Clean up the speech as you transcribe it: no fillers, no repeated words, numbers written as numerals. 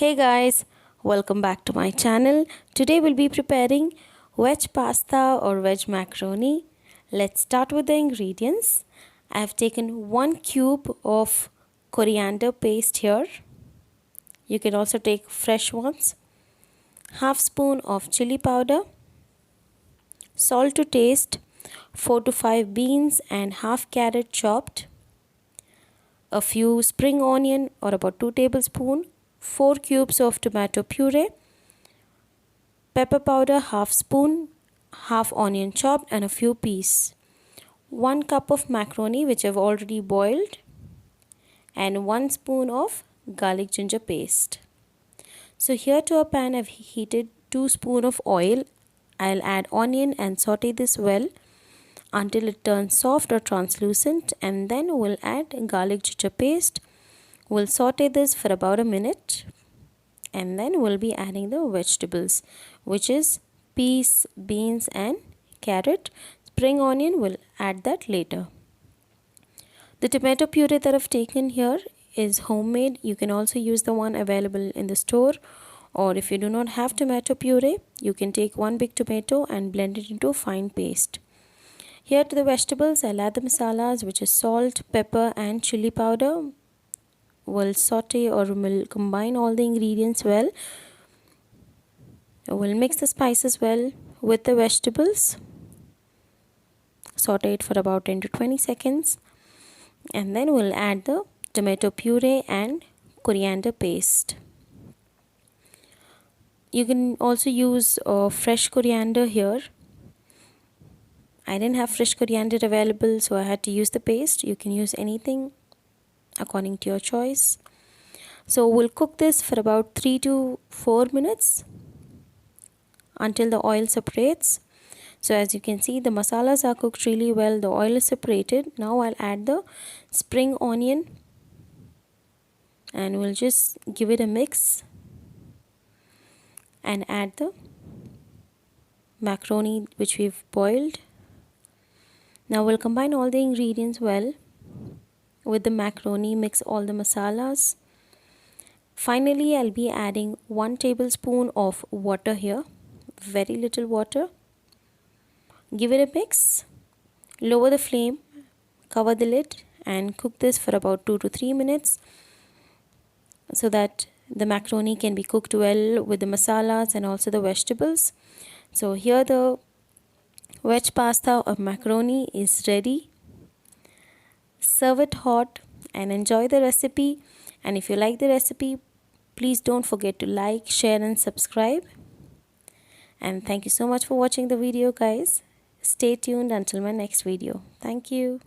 Hey guys, welcome back to my channel. Today we'll be preparing veg pasta or veg macaroni. Let's start with the ingredients. I have taken 1 cube of coriander paste here. You can also take fresh ones. Half spoon of chili powder. Salt to taste. 4 to 5 beans and half carrot chopped. A few spring onion or about 2 tablespoons. 4 cubes of tomato puree, pepper powder half spoon, half onion chopped and a few peas, 1 cup of macaroni which I've already boiled, and 1 spoon of garlic ginger paste. So here to a pan I've heated 2 spoons of oil. I'll add onion and saute this well until it turns soft or translucent, and then we'll add garlic ginger paste. We'll saute this for about a minute, and then we'll be adding the vegetables, which is peas, beans and carrot. Spring onion, we'll add that later. The tomato puree that I've taken here is homemade. You can also use the one available in the store, or if you do not have tomato puree, you can take 1 big tomato and blend it into a fine paste. Here to the vegetables, I'll add the masalas, which is salt, pepper and chili powder. We'll saute or we'll combine all the ingredients well. We'll mix the spices well with the vegetables. Saute it for about 10 to 20 seconds. And then we'll add the tomato puree and coriander paste. You can also use fresh coriander here. I didn't have fresh coriander available, so I had to use the paste. You can use anything according to your choice. So we'll cook this for about 3 to 4 minutes until the oil separates. So as you can see, the masalas are cooked really well. The oil is separated. Now I'll add the spring onion and we'll just give it a mix and add the macaroni which we've boiled. Now we'll combine all the ingredients well with the macaroni, mix all the masalas. Finally, I'll be adding 1 tablespoon of water here, very little water. Give it a mix, lower the flame, cover the lid and cook this for about 2 to 3 minutes so that the macaroni can be cooked well with the masalas and also the vegetables. So here the veg pasta or macaroni is ready. Serve it hot and enjoy the recipe. And if you like the recipe, please don't forget to like, share and subscribe. And thank you so much for watching the video, guys. Stay tuned until my next video. Thank you.